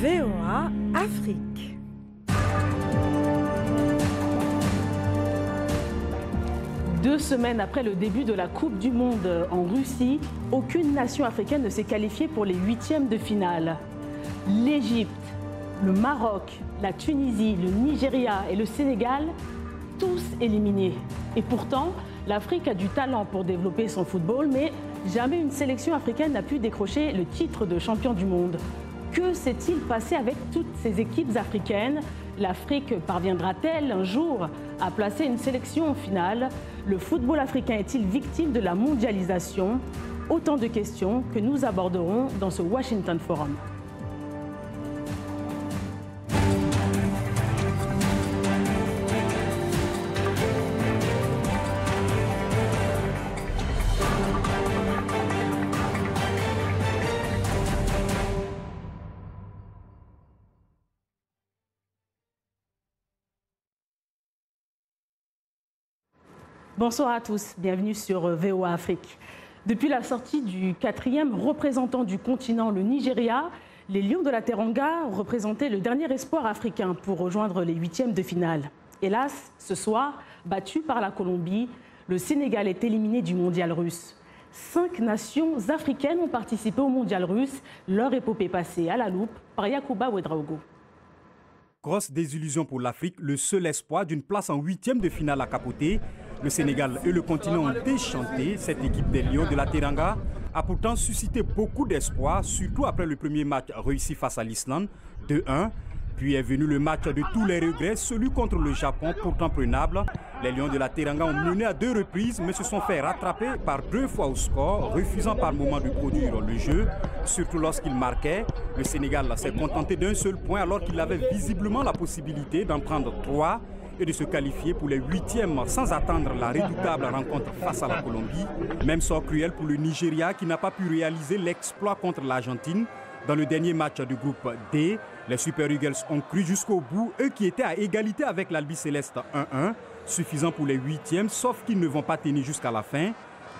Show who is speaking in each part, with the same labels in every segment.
Speaker 1: VOA Afrique.
Speaker 2: Deux semaines après le début de la Coupe du Monde en Russie, aucune nation africaine ne s'est qualifiée pour les huitièmes de finale. L'Égypte, le Maroc, la Tunisie, le Nigeria et le Sénégal, tous éliminés. Et pourtant, l'Afrique a du talent pour développer son football, mais jamais une sélection africaine n'a pu décrocher le titre de champion du monde. Que s'est-il passé avec toutes ces équipes africaines? L'Afrique parviendra-t-elle un jour à placer une sélection en finale? Le football africain est-il victime de la mondialisation? Autant de questions que nous aborderons dans ce Washington Forum. Bonsoir à tous, bienvenue sur VOA Afrique. Depuis la sortie du quatrième représentant du continent, le Nigeria, les Lions de la Teranga représentaient le dernier espoir africain pour rejoindre les huitièmes de finale. Hélas, ce soir, battu par la Colombie, le Sénégal est éliminé du mondial russe. 5 nations africaines ont participé au mondial russe, leur épopée passée à la loupe par Yacouba Ouedraogo.
Speaker 3: Grosse désillusion pour l'Afrique, le seul espoir d'une place en huitième de finale a capoté. Le Sénégal et le continent ont déchanté. Cette équipe des Lions de la Teranga a pourtant suscité beaucoup d'espoir, surtout après le premier match réussi face à l'Islande, 2-1. Puis est venu le match de tous les regrets, celui contre le Japon, pourtant prenable. Les Lions de la Teranga ont mené à 2 reprises, mais se sont fait rattraper par 2 fois au score, refusant par moment de produire le jeu. Surtout lorsqu'ils marquaient, le Sénégal s'est contenté d'un seul point alors qu'il avait visiblement la possibilité d'en prendre 3 et de se qualifier pour les huitièmes sans attendre la redoutable rencontre face à la Colombie. Même sort cruel pour le Nigeria qui n'a pas pu réaliser l'exploit contre l'Argentine. Dans le dernier match du groupe D, les Super Eagles ont cru jusqu'au bout, eux qui étaient à égalité avec l'Albi Céleste 1-1, suffisant pour les huitièmes, sauf qu'ils ne vont pas tenir jusqu'à la fin.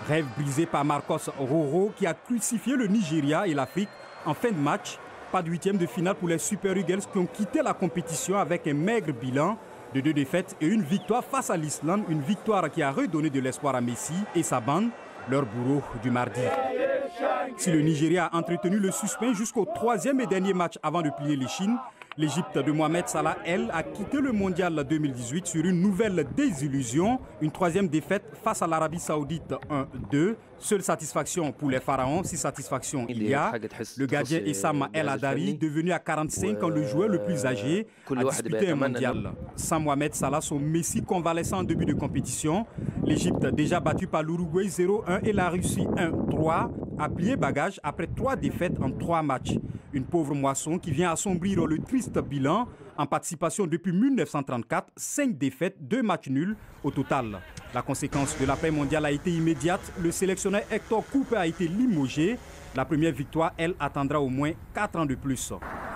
Speaker 3: Rêve brisé par Marcos Roro qui a crucifié le Nigeria et l'Afrique en fin de match. Pas de huitième de finale pour les Super Eagles qui ont quitté la compétition avec un maigre bilan de 2 défaites et une victoire face à l'Islande, une victoire qui a redonné de l'espoir à Messi et sa bande, leur bourreau du mardi. Si le Nigeria a entretenu le suspense jusqu'au 3e et dernier match avant de plier les Chines, l'Égypte de Mohamed Salah, elle, a quitté le mondial 2018 sur une nouvelle désillusion, une 3e défaite face à l'Arabie Saoudite 1-2. Seule satisfaction pour les pharaons, si satisfaction il y a. Le gardien Essam El Hadari, devenu à 45 ans le joueur le plus âgé, a disputé un mondial. Sans Mohamed Salah, son Messi convalescent en début de compétition. L'Égypte, déjà battue par l'Uruguay 0-1 et la Russie 1-3, a plié bagage après 3 défaites en 3 matchs. Une pauvre moisson qui vient assombrir le triste bilan. En participation depuis 1934, 5 défaites, 2 matchs nuls au total. La conséquence de l'après-mondial a été immédiate. Le sélectionneur Hector Cooper a été limogé. La première victoire, elle, attendra au moins 4 ans de plus.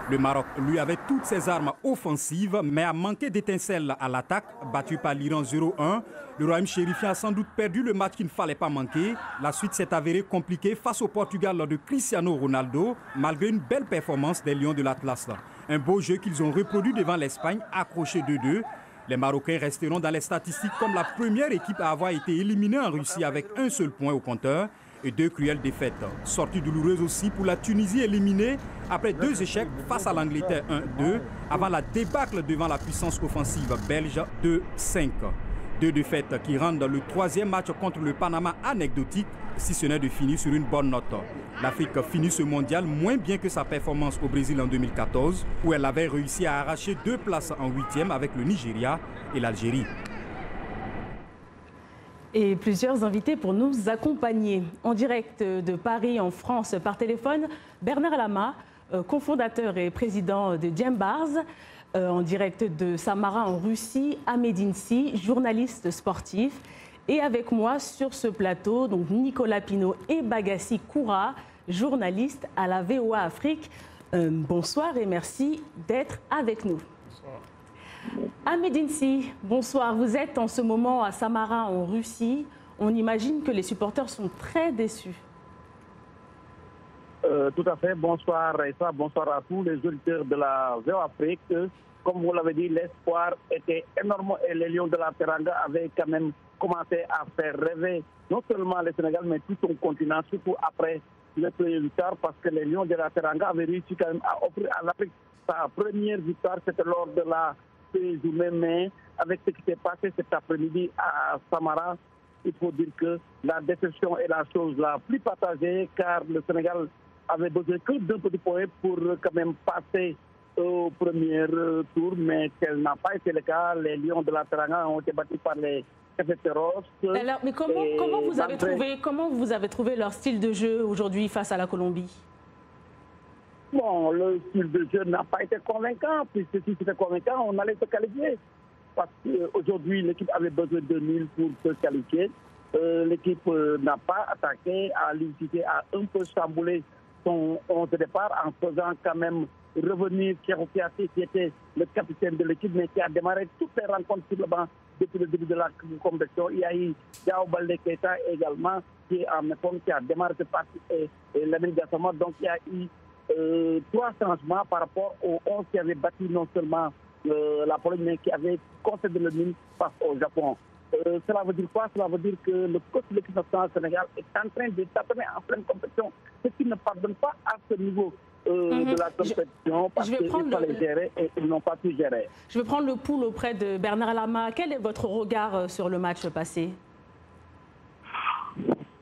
Speaker 3: Le Maroc, lui, avait toutes ses armes offensives, mais a manqué d'étincelles à l'attaque. Battu par l'Iran 0-1, le Royaume chérifien a sans doute perdu le match qu'il ne fallait pas manquer. La suite s'est avérée compliquée face au Portugal de Cristiano Ronaldo, malgré une belle performance des Lions de l'Atlas. Un beau jeu qu'ils ont reproduit devant l'Espagne, accroché 2-2. Les Marocains resteront dans les statistiques comme la première équipe à avoir été éliminée en Russie avec un seul point au compteur et 2 cruelles défaites. Sortie douloureuse aussi pour la Tunisie éliminée après 2 échecs face à l'Angleterre 1-2 avant la débâcle devant la puissance offensive belge 2-5. 2 défaites qui rendent le 3e match contre le Panama anecdotique, si ce n'est de finir sur une bonne note. L'Afrique finit ce mondial moins bien que sa performance au Brésil en 2014, où elle avait réussi à arracher 2 places en 8e avec le Nigeria et l'Algérie.
Speaker 2: Et plusieurs invités pour nous accompagner. En direct de Paris, en France, par téléphone, Bernard Lama, cofondateur et président de Djembars. En direct de Samara en Russie, Ahmed Insi, journaliste sportif. Et avec moi sur ce plateau, donc Nicolas Pinault et Bagassi Koura, journaliste à la VOA Afrique. Bonsoir et merci d'être avec nous. Bonsoir. Ahmed Insi, bonsoir. Vous êtes en ce moment à Samara en Russie. On imagine que les supporters sont très déçus.
Speaker 4: Tout à fait. Bonsoir Raissa, bonsoir à tous les auditeurs de la VO Afrique. Comme vous l'avez dit, l'espoir était énorme et les Lions de la Teranga avaient quand même commencé à faire rêver non seulement le Sénégal, mais tout son continent, surtout après le premier victoire, parce que les Lions de la Teranga avaient réussi quand même à offrir à l'Afrique sa première victoire. C'était lors de la journée, mais avec ce qui s'est passé cet après-midi à Samara, il faut dire que la déception est la chose la plus partagée, car le Sénégal avait besoin que d'un petit point pour quand même passer au premier tour, mais tel n'a pas été le cas. Les Lions de la Teranga ont été battus par les Cafeteros.
Speaker 2: Alors, mais comment vous avez trouvé leur style de jeu aujourd'hui face à la Colombie?
Speaker 4: Bon, le style de jeu n'a pas été convaincant, puisque si c'était convaincant, on allait se qualifier. Parce qu'aujourd'hui, l'équipe avait besoin de 1000 pour se qualifier. L'équipe n'a pas attaqué, a un peu chamboulé son 11 de départ en faisant quand même revenir Kero Kouyaté, qui était le capitaine de l'équipe, mais qui a démarré toutes les rencontres sur le banc depuis le début de la compétition. Il y a eu Diao Baldé Keita également, qui est en méthode, qui a démarré cette partie, et Lamine Gassama. Donc il y a eu 3 changements par rapport aux 11 qui avaient battu non seulement la Pologne, mais qui avait concédé le nul face au Japon. Cela veut dire quoi? Cela veut dire que le coach de l'équipe nationale Sénégal est en train de taper en pleine compétition, ce qui ne pardonne pas à ce niveau de la compétition, parce qu'il fallait gérer et ils n'ont pas pu gérer.
Speaker 2: Je vais prendre le pouls auprès de Bernard Lama. Quel est votre regard sur le match passé?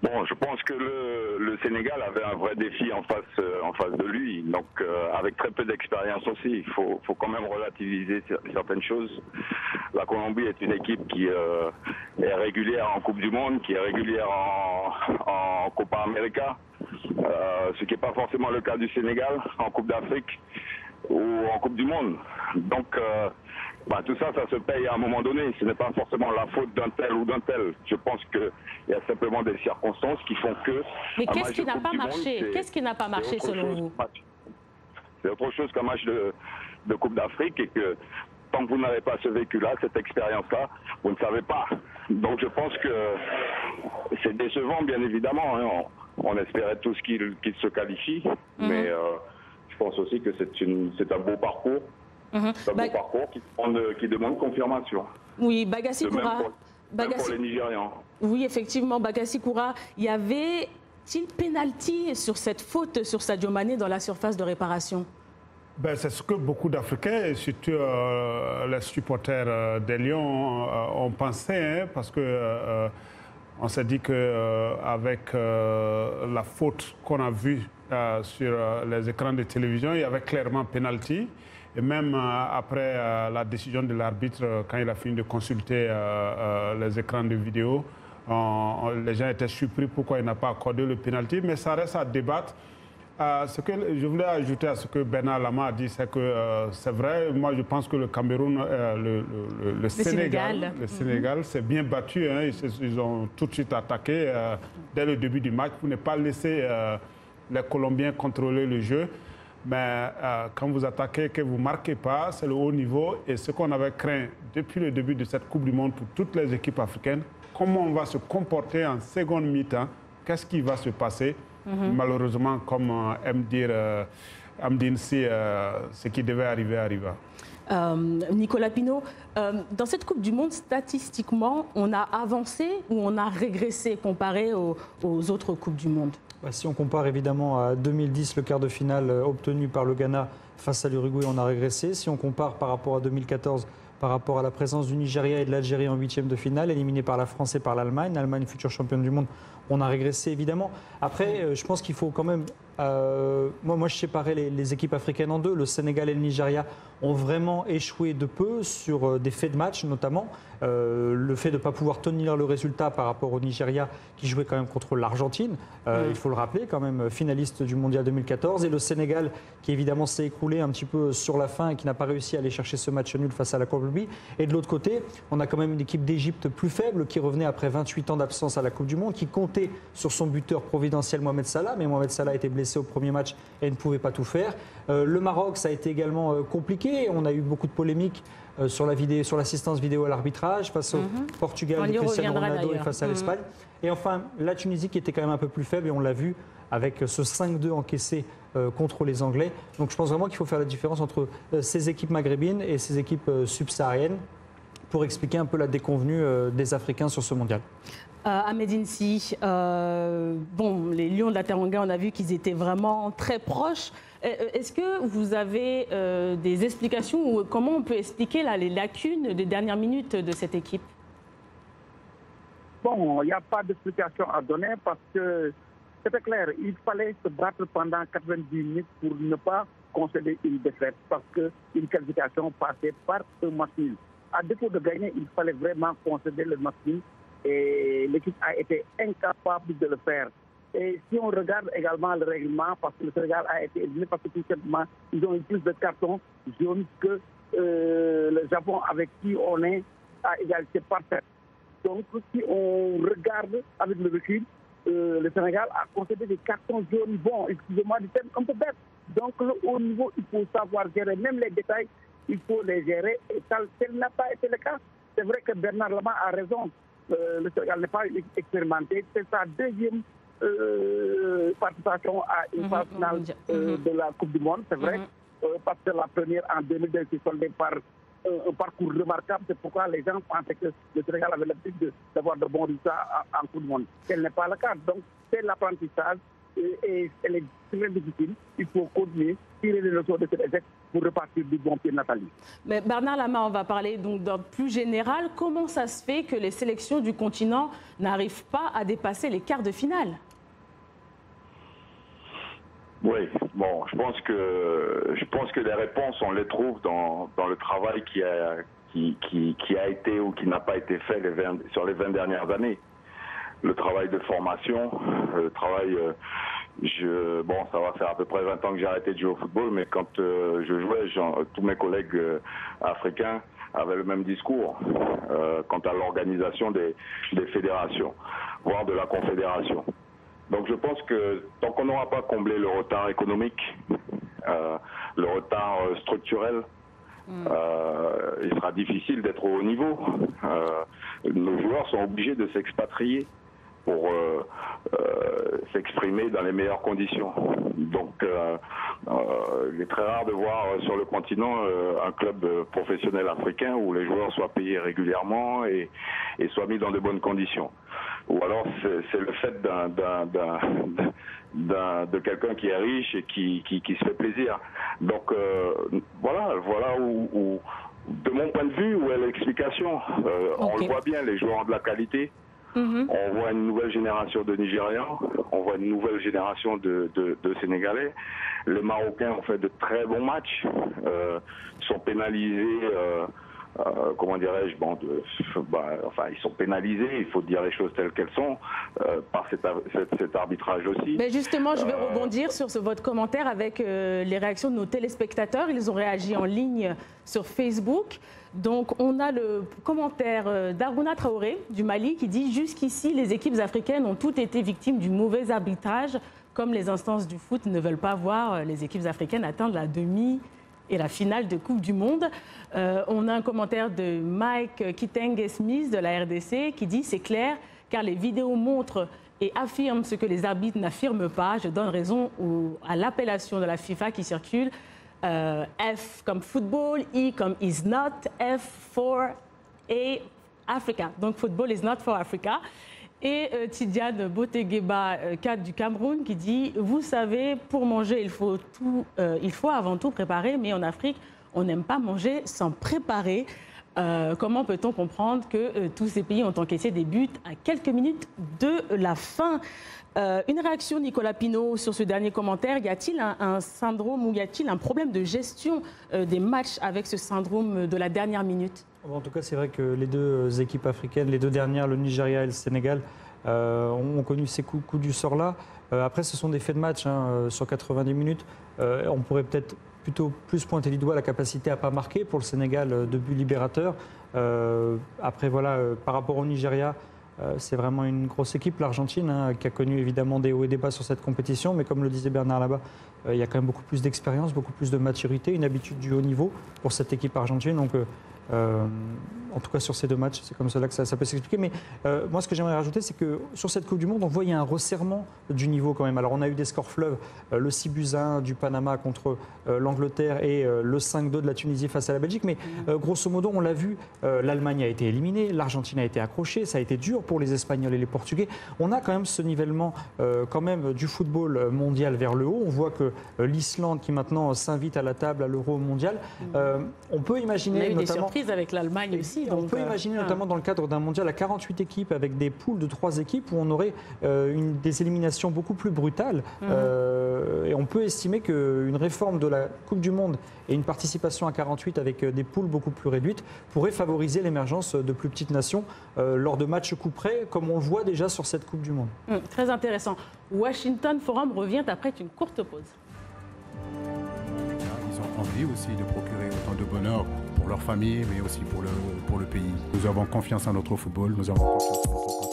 Speaker 5: Bon, je pense que le Sénégal avait un vrai défi en face de lui. Donc, avec très peu d'expérience aussi, il faut quand même relativiser certaines choses. La Colombie est une équipe qui est régulière en Coupe du Monde, qui est régulière en Copa América, ce qui n'est pas forcément le cas du Sénégal en Coupe d'Afrique ou en Coupe du Monde. Donc, tout ça, ça se paye à un moment donné. Ce n'est pas forcément la faute d'un tel ou d'un tel. Je pense qu'il y a simplement des circonstances qui font que...
Speaker 2: Mais qu'est-ce qui n'a pas marché? Qu'est-ce qui n'a pas marché selon vous?
Speaker 5: C'est autre chose qu'un match de Coupe d'Afrique, et que tant que vous n'avez pas ce vécu-là, cette expérience-là, vous ne savez pas. Donc je pense que c'est décevant, bien évidemment. Hein. On espérait tous qu'il se qualifie, mais je pense aussi que c'est un beau parcours. C'est un beau parcours qui demande confirmation.
Speaker 2: Oui, Bagassi Koura.
Speaker 5: Même pour les Nigérians.
Speaker 2: Oui, effectivement, Bagassi Koura. Y avait-il pénalty sur cette faute sur Sadio Mané dans la surface de réparation?
Speaker 6: C'est ce que beaucoup d'Africains, et surtout les supporters des Lions, ont pensé, hein, parce que on s'est dit qu'avec la faute qu'on a vue sur les écrans de télévision, il y avait clairement pénalty. Et même après la décision de l'arbitre, quand il a fini de consulter les écrans de vidéo, les gens étaient surpris pourquoi il n'a pas accordé le pénalty. Mais ça reste à débattre. Ce que je voulais ajouter à ce que Bernard Lama a dit, c'est que c'est vrai. Moi, je pense que le Cameroun, le Sénégal s'est bien battu. Hein. Ils ont tout de suite attaqué dès le début du match pour ne pas laisser les Colombiens contrôler le jeu. Mais quand vous attaquez, que vous ne marquez pas, c'est le haut niveau. Et ce qu'on avait craint depuis le début de cette Coupe du Monde pour toutes les équipes africaines, comment on va se comporter en seconde mi-temps, qu'est-ce qui va se passer? Malheureusement, comme aime dire Amdine, ce qui devait arriver arriva.
Speaker 2: Nicolas Pinault, dans cette Coupe du Monde, statistiquement, on a avancé ou on a régressé comparé aux autres Coupes du Monde?
Speaker 7: Si on compare évidemment à 2010, le quart de finale obtenu par le Ghana face à l'Uruguay, on a régressé. Si on compare par rapport à 2014, par rapport à la présence du Nigeria et de l'Algérie en 8e de finale, éliminés par la France et par l'Allemagne, l'Allemagne future championne du monde, on a régressé évidemment. Après, je pense qu'il faut quand même... moi, je séparais les équipes africaines en deux. Le Sénégal et le Nigeria ont vraiment échoué de peu sur des faits de match, notamment. Le fait de ne pas pouvoir tenir le résultat par rapport au Nigeria qui jouait quand même contre l'Argentine, il faut le rappeler, quand même finaliste du Mondial 2014, et le Sénégal qui évidemment s'est écroulé un petit peu sur la fin et qui n'a pas réussi à aller chercher ce match nul face à la Colombie. Et de l'autre côté, on a quand même une équipe d'Égypte plus faible qui revenait après 28 ans d'absence à la Coupe du Monde, qui comptait sur son buteur providentiel Mohamed Salah, mais Mohamed Salah était blessé au premier match et ne pouvait pas tout faire. Le Maroc, ça a été également compliqué. On a eu beaucoup de polémiques sur l'assistance vidéo à l'arbitrage face au Portugal de Cristiano Ronaldo et face à l'Espagne. Et enfin, la Tunisie qui était quand même un peu plus faible, et on l'a vu, avec ce 5-2 encaissé contre les Anglais. Donc je pense vraiment qu'il faut faire la différence entre ces équipes maghrébines et ces équipes subsahariennes pour expliquer un peu la déconvenue des Africains sur ce mondial.
Speaker 2: Ahmed Insi, les Lions de la Teranga, on a vu qu'ils étaient vraiment très proches. Est-ce que vous avez des explications ou comment on peut expliquer les lacunes des dernières minutes de cette équipe?
Speaker 4: Bon, il n'y a pas d'explication à donner parce que c'était clair, il fallait se battre pendant 90 minutes pour ne pas concéder une défaite parce qu'une qualification passait par un match nul. À défaut de gagner, il fallait vraiment concéder le match nul et l'équipe a été incapable de le faire. Et si on regarde également le règlement, parce que le Sénégal a été éliminé parce que tout simplement, ils ont eu plus de cartons jaunes que le Japon avec qui on est à égalité parfaite. Donc si on regarde avec le recul, le Sénégal a concédé des cartons jaunes. Bon, excusez-moi du terme un peu bête. Donc au niveau, il faut savoir gérer même les détails, il faut les gérer. Et tel n'a pas été le cas. C'est vrai que Bernard Lama a raison. Le Sénégal n'est pas expérimenté. C'est sa deuxième participation à une phase finale de la Coupe du Monde, c'est vrai, parce que la première en 2002 s'est soldée par un parcours remarquable. C'est pourquoi les gens pensaient que le Sénégal avait l'habitude d'avoir de bons résultats en Coupe du Monde. Tel n'est pas le cas. Donc c'est l'apprentissage et elle est très difficile. Il faut continuer, tirer les leçons de cet échec pour repartir du bon pied, Nathalie.
Speaker 2: Mais Bernard Lama, on va parler donc d'un plus général. Comment ça se fait que les sélections du continent n'arrivent pas à dépasser les quarts de finale?
Speaker 5: Oui, bon, je pense que les réponses, on les trouve dans le travail qui a été ou qui n'a pas été fait sur les 20 dernières années. Le travail de formation, le travail... ça va faire à peu près 20 ans que j'ai arrêté de jouer au football, mais quand je jouais, tous mes collègues africains avaient le même discours quant à l'organisation des fédérations, voire de la confédération. Donc je pense que tant qu'on n'aura pas comblé le retard économique, le retard structurel, il sera difficile d'être au haut niveau. Nos joueurs sont obligés de s'expatrier pour s'exprimer dans les meilleures conditions. Donc il est très rare de voir sur le continent un club professionnel africain où les joueurs soient payés régulièrement et soient mis dans de bonnes conditions. Ou alors c'est le fait de quelqu'un qui est riche et qui se fait plaisir. Donc voilà où, de mon point de vue, où est l'explication. On le voit bien, les joueurs ont de la qualité. On voit une nouvelle génération de Nigérians, on voit une nouvelle génération de Sénégalais. Les Marocains ont fait de très bons matchs, sont pénalisés, comment dirais-je, ils sont pénalisés, il faut dire les choses telles qu'elles sont, par cet arbitrage aussi.
Speaker 2: Mais justement, je vais rebondir sur votre commentaire avec les réactions de nos téléspectateurs. Ils ont réagi en ligne sur Facebook. Donc, on a le commentaire d'Argouna Traoré du Mali qui dit « Jusqu'ici, les équipes africaines ont toutes été victimes du mauvais arbitrage, comme les instances du foot ne veulent pas voir les équipes africaines atteindre la demi- et la finale de Coupe du Monde. » On a un commentaire de Mike Kitenge-Smith de la RDC qui dit « C'est clair, car les vidéos montrent et affirment ce que les arbitres n'affirment pas. Je donne raison à l'appellation de la FIFA qui circule. F comme football, I comme is not, F for Africa. Donc football is not for Africa. » Et Tidiane Botegeba, cadre du Cameroun, qui dit « Vous savez, pour manger, il faut avant tout préparer, mais en Afrique, on n'aime pas manger sans préparer. » Comment peut-on comprendre que tous ces pays ont encaissé des buts à quelques minutes de la fin? Une réaction, Nicolas Pinault, sur ce dernier commentaire. Y a-t-il un syndrome ou y a-t-il un problème de gestion des matchs avec ce syndrome de la dernière minute?
Speaker 7: En tout cas, c'est vrai que les deux équipes africaines, les deux dernières, le Nigeria et le Sénégal, ont connu ces coups du sort-là. Après, ce sont des faits de match sur 90 minutes. On pourrait peut-être plutôt plus pointer du doigt la capacité à ne pas marquer pour le Sénégal de but libérateur. Après, voilà, par rapport au Nigeria, c'est vraiment une grosse équipe, l'Argentine, qui a connu évidemment des hauts et des bas sur cette compétition. Mais comme le disait Bernard là-bas, il y a quand même beaucoup plus d'expérience, beaucoup plus de maturité, une habitude du haut niveau pour cette équipe argentine. Donc En tout cas, sur ces deux matchs, c'est comme cela que ça peut s'expliquer. Mais moi, ce que j'aimerais rajouter, c'est que sur cette Coupe du Monde, on voit qu'il y a un resserrement du niveau quand même. Alors, on a eu des scores fleuves, le 6-1 du Panama contre l'Angleterre et le 5-2 de la Tunisie face à la Belgique. Mais grosso modo, on l'a vu, l'Allemagne a été éliminée, l'Argentine a été accrochée, ça a été dur pour les Espagnols et les Portugais. On a quand même ce nivellement quand même du football mondial vers le haut. On voit que l'Islande, qui maintenant s'invite à la table à l'Euro mondial, on peut imaginer
Speaker 2: on a eu
Speaker 7: notamment...
Speaker 2: des surprises avec l'Allemagne aussi.
Speaker 7: On peut imaginer notamment dans le cadre d'un mondial à 48 équipes avec des poules de 3 équipes où on aurait des éliminations beaucoup plus brutales. Et on peut estimer qu'une réforme de la Coupe du Monde et une participation à 48 avec des poules beaucoup plus réduites pourrait favoriser l'émergence de plus petites nations lors de matchs coup près, comme on le voit déjà sur cette Coupe du Monde.
Speaker 2: Très intéressant. Washington Forum revient après une courte pause.
Speaker 8: Ils ont envie aussi de procurer autant de bonheur pour leur famille, mais aussi pour le pays. Nous avons confiance en notre football, nous avons confiance en notre coach.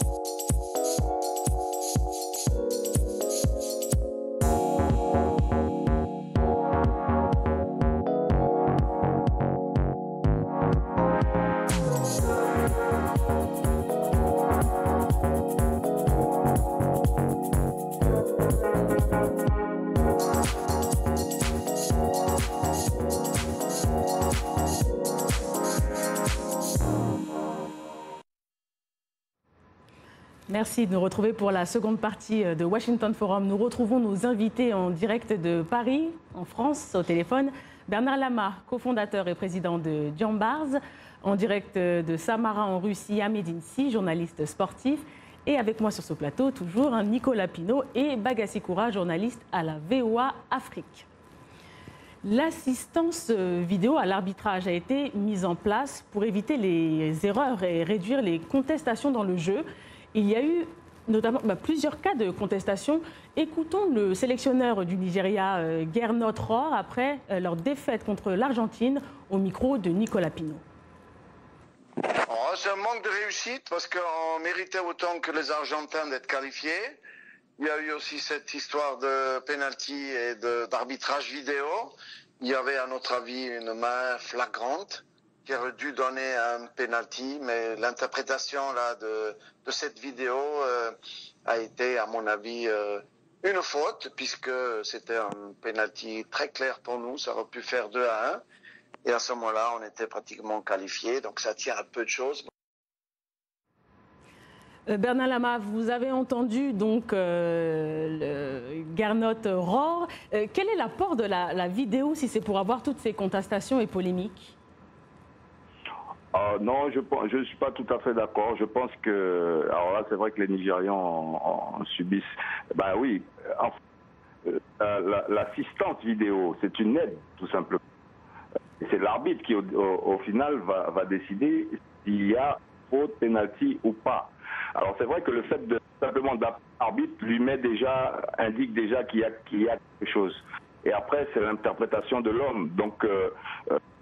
Speaker 2: Merci de nous retrouver pour la seconde partie de Washington Forum. Nous retrouvons nos invités en direct de Paris, en France, au téléphone. Bernard Lama, cofondateur et président de Jambars, en direct de Samara en Russie, Ahmed Insi, journaliste sportif. Et avec moi sur ce plateau, toujours, Nicolas Pinault et Bagassi Koura, journaliste à la VOA Afrique. L'assistance vidéo à l'arbitrage a été mise en place pour éviter les erreurs et réduire les contestations dans le jeu. Il y a eu notamment plusieurs cas de contestation. Écoutons le sélectionneur du Nigeria, Gernot Rohr, après leur défaite contre l'Argentine, au micro de Nicolas Pinault.
Speaker 9: C'est un manque de réussite parce qu'on méritait autant que les Argentins d'être qualifiés. Il y a eu aussi cette histoire de penalty et d'arbitrage vidéo. Il y avait à notre avis une main flagrante qui aurait dû donner un penalty, mais l'interprétation là de cette vidéo a été, à mon avis, une faute, puisque c'était un penalty très clair pour nous, ça aurait pu faire 2-1, et à ce moment-là, on était pratiquement qualifiés, donc ça tient à peu de choses.
Speaker 2: Bernard Lama, vous avez entendu donc Gernot Rohr. Quel est l'apport de la vidéo si c'est pour avoir toutes ces contestations et polémiques ?
Speaker 5: Non, je ne suis pas tout à fait d'accord. Je pense que, alors là, c'est vrai que les Nigérians en subissent. Ben oui, l'assistance vidéo, c'est une aide, tout simplement. C'est l'arbitre qui, au final, va décider s'il y a faute, penalty ou pas. Alors c'est vrai que le fait de simplement d'arbitre lui indique déjà qu'il y a quelque chose. Et après, c'est l'interprétation de l'homme. Donc,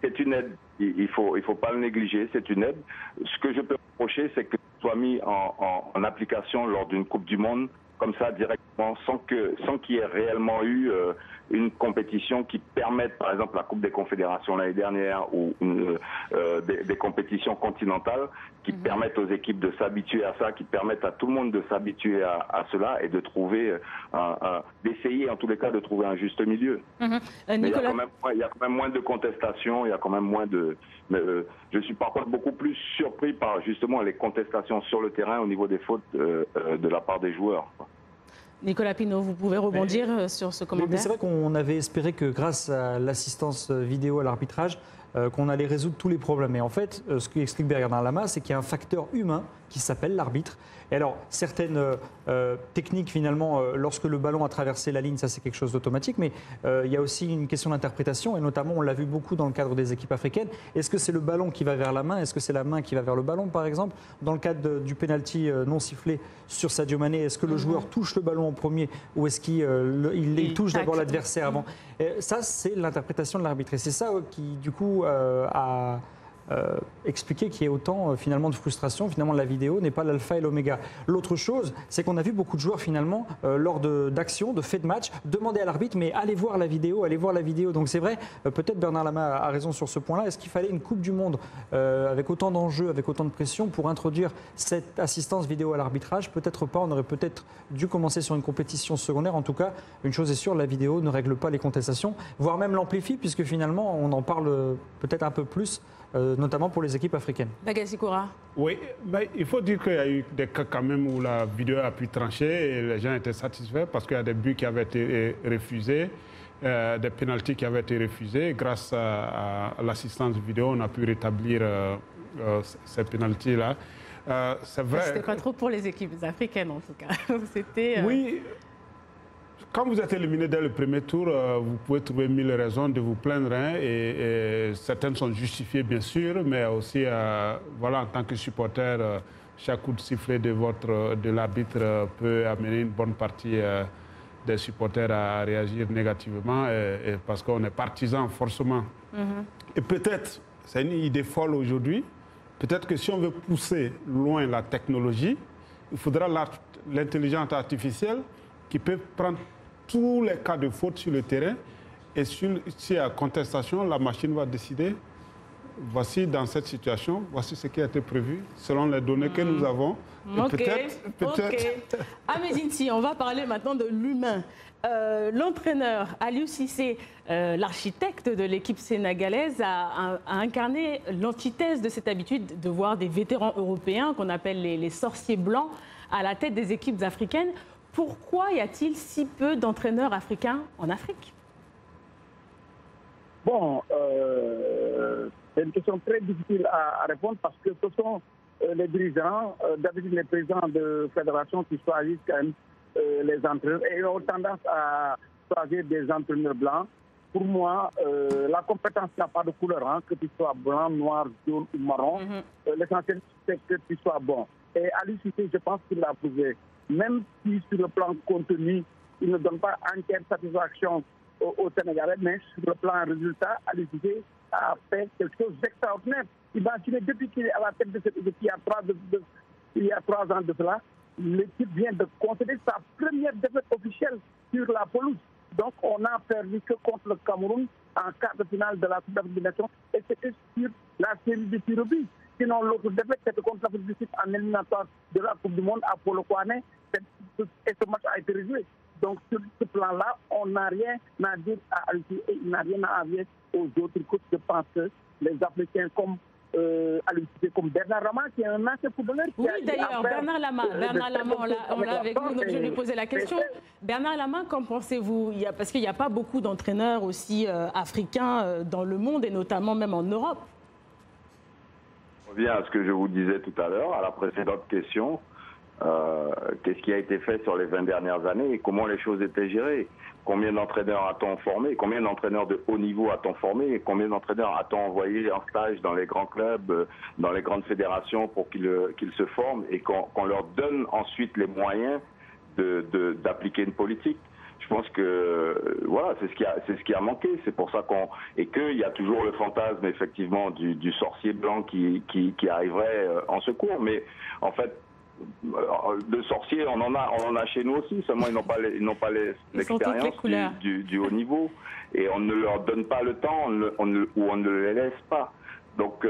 Speaker 5: c'est une aide. Il faut pas le négliger. C'est une aide. Ce que je peux reprocher, c'est que ce soit mis en application lors d'une Coupe du Monde, comme ça, directement, sans qu'il y ait réellement eu une compétition qui permette, par exemple, la Coupe des Confédérations l'année dernière ou des compétitions continentales qui permettent aux équipes de s'habituer à ça, qui permettent à tout le monde de s'habituer à cela et de trouver, d'essayer en tous les cas de trouver un juste milieu. Il y a quand même moins de contestations, il y a quand même moins de... je suis par contre beaucoup plus surpris par justement les contestations sur le terrain au niveau des fautes de la part des joueurs.
Speaker 2: Nicolas Pinault, vous pouvez rebondir sur ce commentaire.
Speaker 7: Mais c'est vrai qu'on avait espéré que grâce à l'assistance vidéo à l'arbitrage, qu'on allait résoudre tous les problèmes. Et en fait, ce qu'explique Bernard Lama, c'est qu'il y a un facteur humain qui s'appelle l'arbitre. Et alors, certaines techniques, finalement, lorsque le ballon a traversé la ligne, ça c'est quelque chose d'automatique, mais il y a aussi une question d'interprétation, et notamment, on l'a vu beaucoup dans le cadre des équipes africaines. Est-ce que c'est le ballon qui va vers la main? Est-ce que c'est la main qui va vers le ballon, par exemple? Dans le cadre du penalty non sifflé sur Sadio Mané, est-ce que le joueur touche le ballon en premier, ou est-ce qu'il touche d'abord l'adversaire avant? Ça, c'est l'interprétation de l'arbitre. Et c'est ça qui, du coup, a expliquer qu'il y ait autant finalement de frustration. Finalement, la vidéo n'est pas l'alpha et l'oméga. L'autre chose, c'est qu'on a vu beaucoup de joueurs finalement, lors d'actions, de faits de match, demander à l'arbitre, mais allez voir la vidéo, allez voir la vidéo. Donc c'est vrai, peut-être Bernard Lama a raison sur ce point-là. Est-ce qu'il fallait une Coupe du Monde avec autant d'enjeux, avec autant de pression pour introduire cette assistance vidéo à l'arbitrage? Peut-être pas, on aurait peut-être dû commencer sur une compétition secondaire. En tout cas, une chose est sûre, la vidéo ne règle pas les contestations, voire même l'amplifie, puisque finalement, on en parle peut-être un peu plus, notamment pour les équipes africaines.
Speaker 2: Bagassi Koura.
Speaker 6: Oui, mais il faut dire qu'il y a eu des cas quand même où la vidéo a pu trancher et les gens étaient satisfaits parce qu'il y a des buts qui avaient été refusés, des pénaltys qui avaient été refusés. Grâce à l'assistance vidéo, on a pu rétablir ces pénaltys-là. C'est vrai.
Speaker 2: C'était pas trop pour les équipes africaines en tout cas. C'était.
Speaker 6: Oui. Quand vous êtes éliminé dès le premier tour, vous pouvez trouver 1000 raisons de vous plaindre, hein, et certaines sont justifiées bien sûr, mais aussi, voilà, en tant que supporter, chaque coup de sifflet de l'arbitre peut amener une bonne partie des supporters à réagir négativement, et parce qu'on est partisan forcément. Et peut-être, c'est une idée folle aujourd'hui, peut-être que si on veut pousser loin la technologie, il faudra l'intelligence artificielle qui peut prendre tous les cas de faute sur le terrain, et s'il y a contestation, la machine va décider, voici dans cette situation, voici ce qui a été prévu, selon les données que nous avons.
Speaker 2: Peut-être. Amézinti, on va parler maintenant de l'humain. L'entraîneur Aliou Cissé, l'architecte de l'équipe sénégalaise, a incarné l'antithèse de cette habitude de voir des vétérans européens, qu'on appelle les sorciers blancs, à la tête des équipes africaines. Pourquoi y a-t-il si peu d'entraîneurs africains en Afrique?
Speaker 4: Bon, c'est une question très difficile à répondre parce que ce sont les dirigeants, d'habitude les présidents de fédération qui choisissent quand même les entraîneurs et ils ont tendance à choisir des entraîneurs blancs. Pour moi, la compétence n'a pas de couleur, hein, que tu sois blanc, noir, jaune ou marron. L'essentiel, c'est que tu sois bon. Et Aliou Cissé, je pense qu'il l'a prouvé. Même si sur le plan contenu, il ne donne pas entière satisfaction aux Sénégalais, mais sur le plan résultat, Aliou Cissé a fait quelque chose d'extraordinaire. Imaginez, depuis qu'il est à la tête de cette équipe, il y a 3 ans de cela, l'équipe vient de concéder sa première défaite officielle sur la pelouse. Donc on a perdu que contre le Cameroun en quart de finale de la Coupe d'Afrique des Nations, et c'était sur la série de tirs au but. Sinon, l'autre défaite, c'était contre l'Afrique du Sud en éliminatoire de la Coupe du Monde à Polo Kouané, et ce match a été rejoué. Donc, sur ce plan-là, on n'a rien à dire à Aliou Cissé et il n'a rien à dire aux autres coachs. Je pense que les Africains comme Aliou Cissé, comme Bernard Lama, qui est un ancien footballeur.
Speaker 2: Oui, d'ailleurs, Bernard Lama, on l'a avec nous, donc je lui posais la question. Bernard Lama, qu'en pensez-vous? Parce qu'il n'y a pas beaucoup d'entraîneurs aussi africains dans le monde, et notamment même en Europe.
Speaker 5: Je reviens à ce que je vous disais tout à l'heure, à la précédente question. Qu'est-ce qui a été fait sur les 20 dernières années et comment les choses étaient gérées? Combien d'entraîneurs a-t-on formé? Combien d'entraîneurs de haut niveau a-t-on formé? Et combien d'entraîneurs a-t-on envoyé en stage dans les grands clubs, dans les grandes fédérations pour qu'ils se forment et qu'on leur donne ensuite les moyens d'appliquer une politique? Je pense que voilà, c'est ce qui a manqué. C'est pour ça qu'il y a toujours le fantasme effectivement du sorcier blanc qui arriverait en secours. Mais en fait, de sorciers, on en a chez nous aussi. Seulement ils n'ont pas l'expérience du haut niveau, et on ne leur donne pas le temps, ou on ne les laisse pas. Donc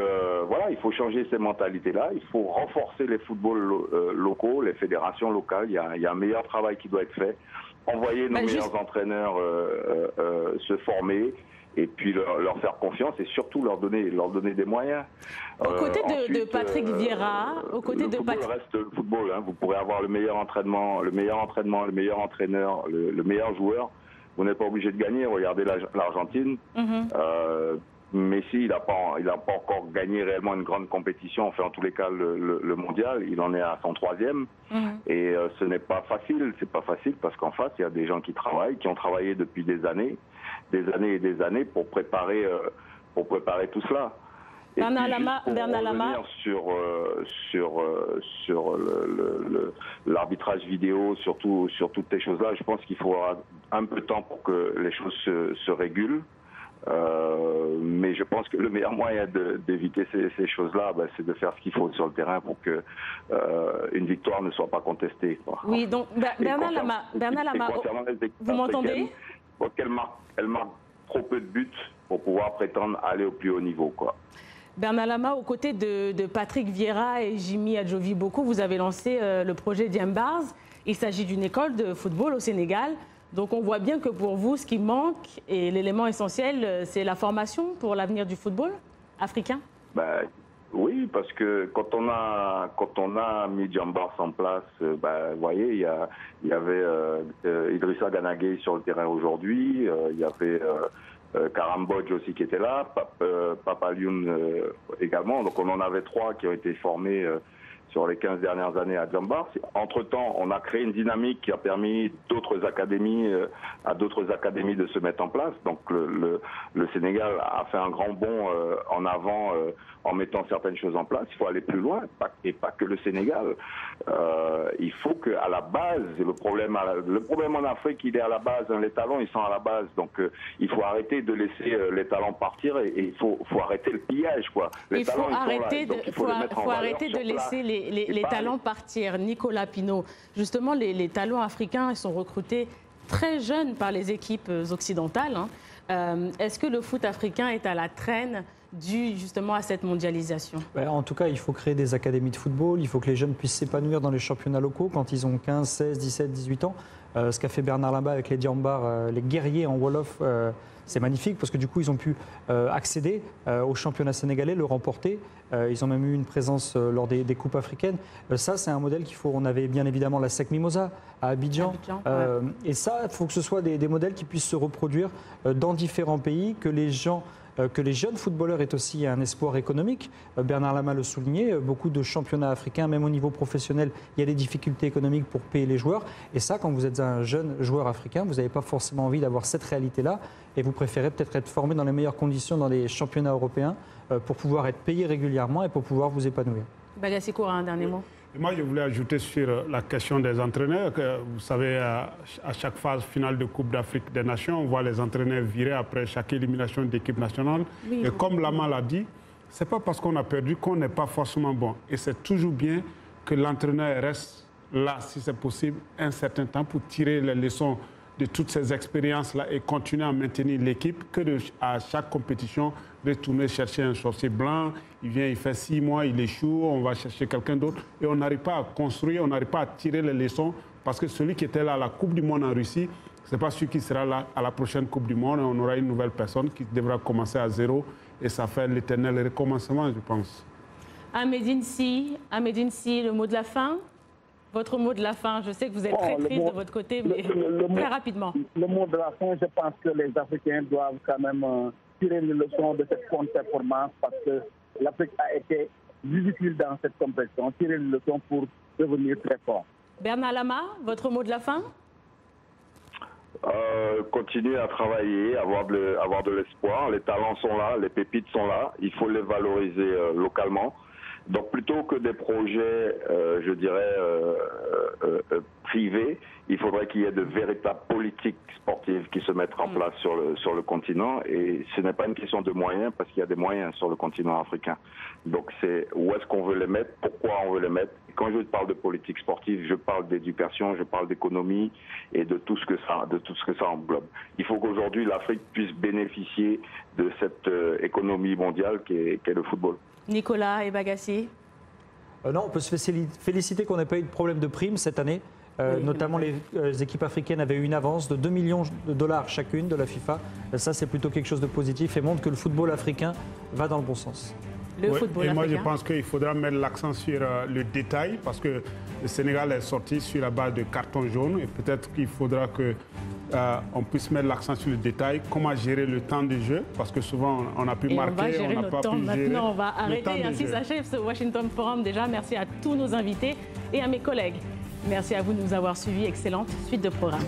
Speaker 5: voilà, il faut changer ces mentalités-là. Il faut renforcer les footballs locaux, les fédérations locales. Il y a un meilleur travail qui doit être fait. Envoyer nos meilleurs entraîneurs se former, et puis leur faire confiance, et surtout leur donner des moyens.
Speaker 2: Aux côtés de Patrick Vieira, aux côtés de Patrick...
Speaker 5: reste le football, hein. Vous pourrez avoir le meilleur entraînement, le meilleur entraîneur, le meilleur joueur. Vous n'êtes pas obligé de gagner. Regardez l'Argentine. Messi, il n'a pas encore gagné réellement une grande compétition, enfin en tous les cas le mondial, il en est à son 3e. Et ce n'est pas facile, parce qu'en face, il y a des gens qui travaillent, qui ont travaillé depuis des années et des années pour préparer tout cela. Et
Speaker 2: Bernard Lama,
Speaker 5: sur l'arbitrage vidéo, sur toutes ces choses-là, je pense qu'il faudra un peu de temps pour que les choses se régulent. Mais je pense que le meilleur moyen d'éviter ces choses-là, c'est de faire ce qu'il faut sur le terrain pour que une victoire ne soit pas contestée.
Speaker 2: Oui, donc Bernard Lama, vous m'entendez?
Speaker 5: Elle marque trop peu de buts pour pouvoir prétendre aller au plus haut niveau, quoi.
Speaker 2: Bernard Lama, aux côtés de Patrick Vieira et Jimmy Adjovi-Boko, vous avez lancé le projet Diembars. Il s'agit d'une école de football au Sénégal. Donc on voit bien que pour vous, ce qui manque et l'élément essentiel, c'est la formation pour l'avenir du football africain.
Speaker 5: Oui, parce que quand on a mis Diembars en place, vous voyez, il y avait Idrissa Gana Gueye sur le terrain aujourd'hui, il y avait Karambodge aussi qui était là, Papa Lioune également. Donc on en avait 3 qui ont été formés sur les 15 dernières années à Diembars. Entre-temps, on a créé une dynamique qui a permis à d'autres académies de se mettre en place. Donc le Sénégal a fait un grand bond en avant en mettant certaines choses en place. Il faut aller plus loin, et pas que le Sénégal. Il faut qu'à la base, le problème en Afrique, il est à la base. Les talents, ils sont à la base. Donc il faut arrêter de laisser les talents partir et il faut arrêter le pillage, quoi.
Speaker 2: Il faut arrêter de laisser les talents partir. Nicolas Pinault, justement, les talents africains, ils sont recrutés très jeunes par les équipes occidentales. Est-ce que le foot africain est à la traîne dû justement à cette mondialisation?
Speaker 7: En tout cas, il faut créer des académies de football, il faut que les jeunes puissent s'épanouir dans les championnats locaux quand ils ont 15, 16, 17, 18 ans. Ce qu'a fait Bernard Lama avec les Diembars, les guerriers en Wolof, c'est magnifique parce que du coup, ils ont pu accéder au championnat sénégalais, le remporter. Ils ont même eu une présence lors des coupes africaines. Ça, c'est un modèle qu'il faut. On avait bien évidemment la SEC Mimosa à Abidjan. Et ça, il faut que ce soit des modèles qui puissent se reproduire dans différents pays, que les jeunes footballeurs aient aussi un espoir économique. Bernard Lama le soulignait, beaucoup de championnats africains, même au niveau professionnel, il y a des difficultés économiques pour payer les joueurs. Et ça, quand vous êtes un jeune joueur africain, vous n'avez pas forcément envie d'avoir cette réalité-là et vous préférez peut-être être formé dans les meilleures conditions dans les championnats européens pour pouvoir être payé régulièrement et pour pouvoir vous épanouir.
Speaker 2: Bagassi Koura, un dernier mot.
Speaker 6: Moi, je voulais ajouter sur la question des entraîneurs. Que vous savez, à chaque phase finale de Coupe d'Afrique des Nations, on voit les entraîneurs virer après chaque élimination d'équipe nationale. Oui. Et comme Lama l'a dit, ce n'est pas parce qu'on a perdu qu'on n'est pas forcément bon. Et c'est toujours bien que l'entraîneur reste là, si c'est possible, un certain temps pour tirer les leçons de toutes ces expériences-là et continuer à maintenir l'équipe, que à chaque compétition, retourner chercher un sorcier blanc, il vient, il fait 6 mois, il échoue, on va chercher quelqu'un d'autre. Et on n'arrive pas à construire, on n'arrive pas à tirer les leçons, parce que celui qui était là à la Coupe du Monde en Russie, ce n'est pas celui qui sera là à la prochaine Coupe du Monde. On aura une nouvelle personne qui devra commencer à zéro, et ça fait l'éternel recommencement, je pense.
Speaker 2: Ahmedine Sy, le mot de la fin? Votre mot de la fin, je sais que vous êtes très triste de votre côté, mais très rapidement.
Speaker 4: Le mot de la fin, je pense que les Africains doivent quand même tirer une leçon de cette contre-performance parce que l'Afrique a été difficile dans cette compétition. Tirer une leçon pour devenir très fort.
Speaker 2: Bernard Lama, votre mot de la fin?
Speaker 5: Continuer à travailler, avoir de l'espoir. Les talents sont là, les pépites sont là. Il faut les valoriser localement. Donc plutôt que des projets, je dirais, privés, il faudrait qu'il y ait de véritables politiques sportives qui se mettent en place sur le continent. Et ce n'est pas une question de moyens, parce qu'il y a des moyens sur le continent africain. Donc c'est où est-ce qu'on veut les mettre, pourquoi on veut les mettre. Et quand je parle de politique sportive, je parle d'éducation, je parle d'économie et de tout ce que ça englobe. Il faut qu'aujourd'hui l'Afrique puisse bénéficier de cette économie mondiale qu'est le football.
Speaker 2: Nicolas et Bagassi.
Speaker 7: Non, on peut se féliciter qu'on n'ait pas eu de problème de primes cette année. Oui, notamment les équipes africaines avaient eu une avance de 2 millions de dollars chacune de la FIFA. Ça, c'est plutôt quelque chose de positif et montre que le football africain va dans le bon sens.
Speaker 6: Moi, je pense qu'il faudra mettre l'accent sur le détail parce que le Sénégal est sorti sur la base de carton jaune et peut-être qu'il faudra que on puisse mettre l'accent sur le détail, comment gérer le temps de jeu, parce que souvent on a pu marquer, on n'a pas pu gérer.
Speaker 2: Maintenant, on va arrêter, ainsi s'achève ce Washington Forum. Déjà, merci à tous nos invités et à mes collègues. Merci à vous de nous avoir suivis. Excellente suite de programme.